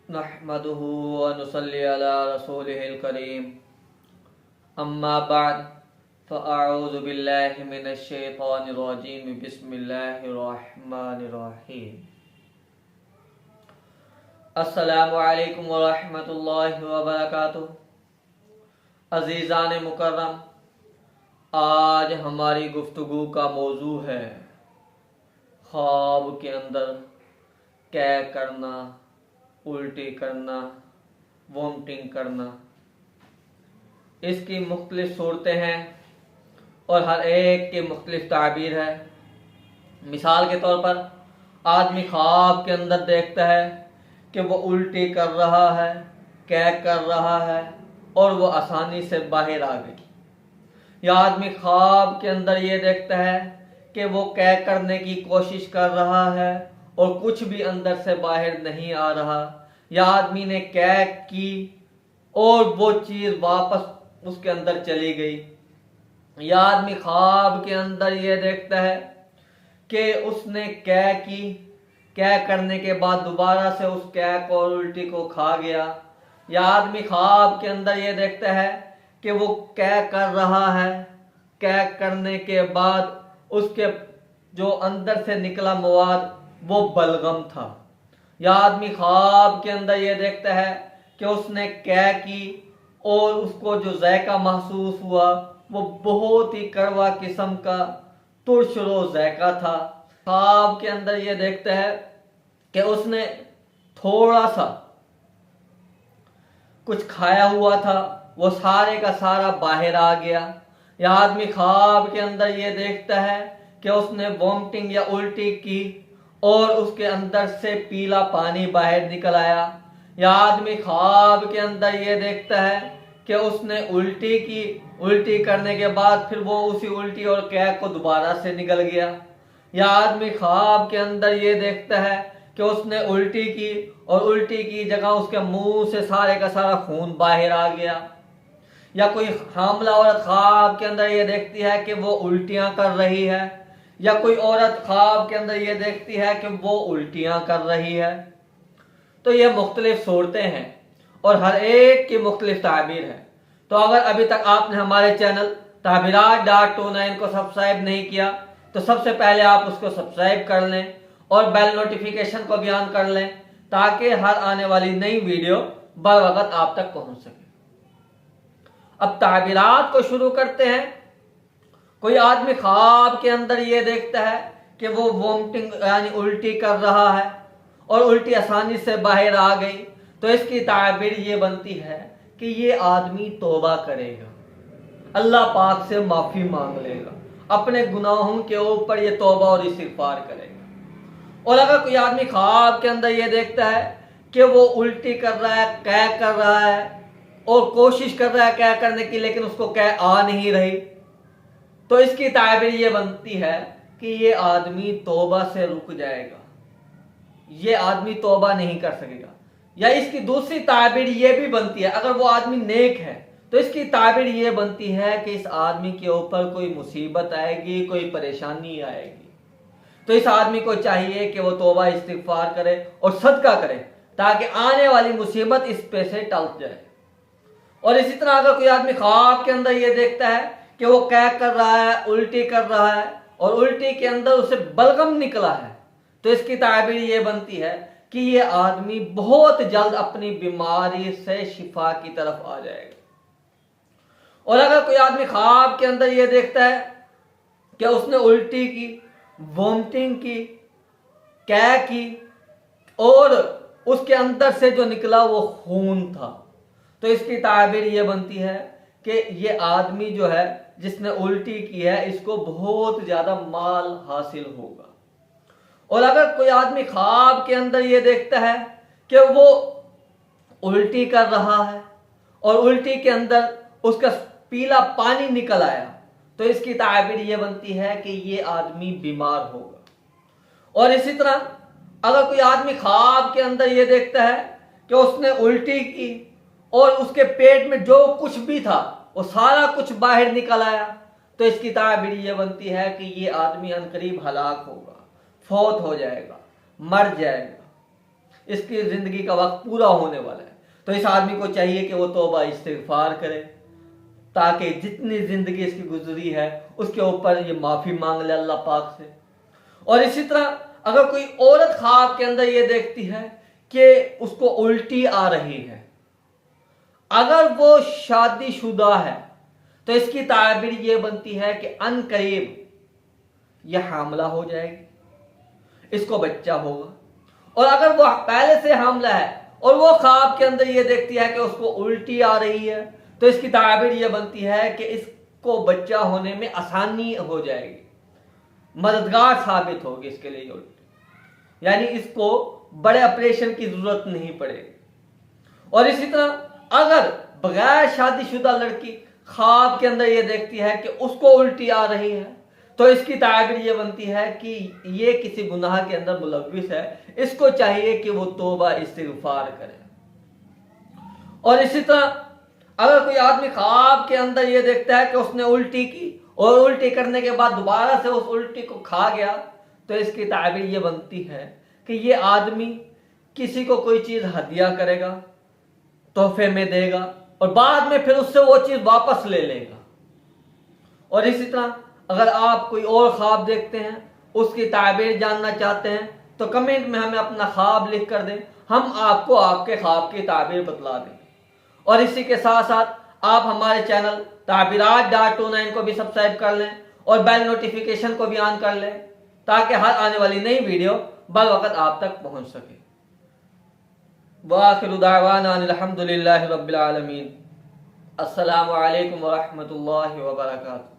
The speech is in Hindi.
नहमदुहु व नुसल्ली अला रसूलिहिल करीम अम्मा बाद फ़अऊज़ु बिल्लाहि मिनश शैतानिर रजीम बिस्मिल्लाहिर रहमानिर रहीम। अस्सलामु अलैकुम व रहमतुल्लाहि व बरकातुहू। अज़ीज़ान मुकर्रम, आज हमारी गुफ्तगू का मौजू है ख्वाब के अंदर क्या करना, उल्टी करना, वॉमिटिंग करना। इसकी मुख्तलिफ सूरतें हैं और हर एक की मुख्तलिफ ताबीर है। मिसाल के तौर पर आदमी ख्वाब के अंदर देखता है कि वो उल्टी कर रहा है, क्या कर रहा है और वो आसानी से बाहर आ गई। या आदमी ख्वाब के अंदर ये देखता है कि वो क्या करने की कोशिश कर रहा है और कुछ भी अंदर से बाहर नहीं आ रहा। या आदमी ने क्या की और वो चीज़ वापस उसके अंदर चली गई। या आदमी ख्वाब के अंदर ये देखता है कि उसने क्या की, क्या करने के बाद दोबारा से उस क्या को और उल्टी को खा गया। या आदमी ख्वाब के अंदर ये देखता है कि वो क्या कर रहा है, क्या करने के बाद उसके जो अंदर से निकला मवाद वो बलगम था। या आदमी ख्वाब के अंदर ये देखता है कि उसने क्या की और उसको जो जायका महसूस हुआ वो बहुत ही कड़वा किस्म का तुरशरो जायका था। ख्वाब के अंदर ये देखता है कि उसने थोड़ा सा कुछ खाया हुआ था, वो सारे का सारा बाहर आ गया। या आदमी ख्वाब के अंदर ये देखता है कि उसने वॉमिटिंग या उल्टी की और उसके अंदर से पीला पानी बाहर निकल आया। या आदमी ख्वाब के अंदर ये देखता है कि उसने उल्टी की, उल्टी करने के बाद फिर वो उसी उल्टी और कैक को दोबारा से निकल गया। या आदमी ख्वाब के अंदर ये देखता है कि उसने उल्टी की और उल्टी की जगह उसके मुंह से सारे का सारा खून बाहर आ गया। या कोई हामला औरत ख्वाब के अंदर ये देखती है कि वो उल्टियां कर रही है। या कोई औरत ख्वाब के अंदर ये देखती है कि वो उल्टियां कर रही है। तो ये मुख्तलिफ सूरतें हैं और हर एक की मुख्तलिफ ताबीर है। तो अगर अभी तक आपने हमारे चैनल ताबीरात.29 को सब्सक्राइब नहीं किया तो सबसे पहले आप उसको सब्सक्राइब कर लें और बेल नोटिफिकेशन को भी ऑन कर लें ताकि हर आने वाली नई वीडियो बर वक्त आप तक पहुंच सके। अब ताबीरात को शुरू करते हैं। कोई आदमी ख्वाब के अंदर ये देखता है कि वो वॉमिटिंग यानी उल्टी कर रहा है और उल्टी आसानी से बाहर आ गई, तो इसकी ताबीर ये बनती है कि ये आदमी तौबा करेगा, अल्लाह पाक से माफ़ी मांग लेगा, अपने गुनाहों के ऊपर ये तौबा और इस्तिग़फ़ार करेगा। और अगर कोई आदमी ख्वाब के अंदर ये देखता है कि वो उल्टी कर रहा है, क्या कर रहा है और कोशिश कर रहा है क्या करने की लेकिन उसको क्या आ नहीं रही, तो इसकी ताबीर ये बनती है कि ये आदमी तौबा से रुक जाएगा, ये आदमी तौबा नहीं कर सकेगा। या इसकी दूसरी ताबीर ये भी बनती है, अगर वो आदमी नेक है तो इसकी ताबीर ये बनती है कि इस आदमी के ऊपर कोई मुसीबत आएगी, कोई परेशानी आएगी, तो इस आदमी को चाहिए कि वो तौबा इस्तिग़फ़ार करे और सदका करे ताकि आने वाली मुसीबत इस पे से टल जाए। और इसी तरह अगर कोई आदमी ख्वाब के अंदर ये देखता है कि वो क्या कर रहा है, उल्टी कर रहा है और उल्टी के अंदर उसे बलगम निकला है, तो इसकी ताबीर ये बनती है कि ये आदमी बहुत जल्द अपनी बीमारी से शिफा की तरफ आ जाएगा। और अगर कोई आदमी ख्वाब के अंदर ये देखता है कि उसने उल्टी की, वॉमिटिंग की, क्या की और उसके अंदर से जो निकला वो खून था, तो इसकी ताबीर ये बनती है कि ये आदमी जो है जिसने उल्टी की है इसको बहुत ज़्यादा माल हासिल होगा। और अगर कोई आदमी ख्वाब के अंदर ये देखता है कि वो उल्टी कर रहा है और उल्टी के अंदर उसका पीला पानी निकल आया, तो इसकी ताबीर ये बनती है कि ये आदमी बीमार होगा। और इसी तरह अगर कोई आदमी ख्वाब के अंदर ये देखता है कि उसने उल्टी की और उसके पेट में जो कुछ भी था वो सारा कुछ बाहर निकल आया, तो इसकी ताबीर ये बनती है कि ये आदमी अनकरीब हलाक होगा, फौत हो जाएगा, मर जाएगा। इसकी ज़िंदगी का वक्त पूरा होने वाला है। तो इस आदमी को चाहिए कि वो तौबा इस्तिग़फ़ार करे, ताकि जितनी ज़िंदगी इसकी गुजरी है उसके ऊपर ये माफ़ी मांग ले अल्लाह पाक से। और इसी तरह अगर कोई औरत ख्वाब के अंदर ये देखती है कि उसको उल्टी आ रही है, अगर वो शादीशुदा है, तो इसकी ताबीर ये बनती है कि अनकरीब यह हामला हो जाएगी, इसको बच्चा होगा। और अगर वो पहले से हामला है और वो ख्वाब के अंदर ये देखती है कि उसको उल्टी आ रही है, तो इसकी ताबीर ये बनती है कि इसको बच्चा होने में आसानी हो जाएगी, मददगार साबित होगी इसके लिए उल्टी, यानी इसको बड़े ऑपरेशन की जरूरत नहीं पड़ेगी। और इसी तरह अगर बगैर शादीशुदा लड़की ख्वाब के अंदर ये देखती है कि उसको उल्टी आ रही है, तो इसकी ताबीर ये बनती है कि ये किसी गुनाह के अंदर मुलव्विस है, इसको चाहिए कि वो तौबा इस्तिग़फ़ार करे। और इसी तरह अगर कोई आदमी ख्वाब के अंदर ये देखता है कि उसने उल्टी की और उल्टी करने के बाद दोबारा से उस उल्टी को खा गया, तो इसकी ताबीर ये बनती है कि ये आदमी किसी को कोई चीज़ हदिया करेगा, तोहफे में देगा और बाद में फिर उससे वो चीज़ वापस ले लेगा। और इसी तरह अगर आप कोई और ख्वाब देखते हैं, उसकी ताबीर जानना चाहते हैं, तो कमेंट में हमें अपना ख्वाब लिख कर दें, हम आपको आपके ख्वाब की ताबीर बतला दें। और इसी के साथ साथ आप हमारे चैनल ताबीरात.29 को भी सब्सक्राइब कर लें और बेल नोटिफिकेशन को भी ऑन कर लें, ताकि हर आने वाली नई वीडियो बर वक़्त आप तक पहुंच सके। वाखिरु दावाना अनिल हम्दुलिल्लाहि रब्बिल आलमीन। अस्सलामु अलैकुम व रहमतुल्लाहि व बरकातुहू।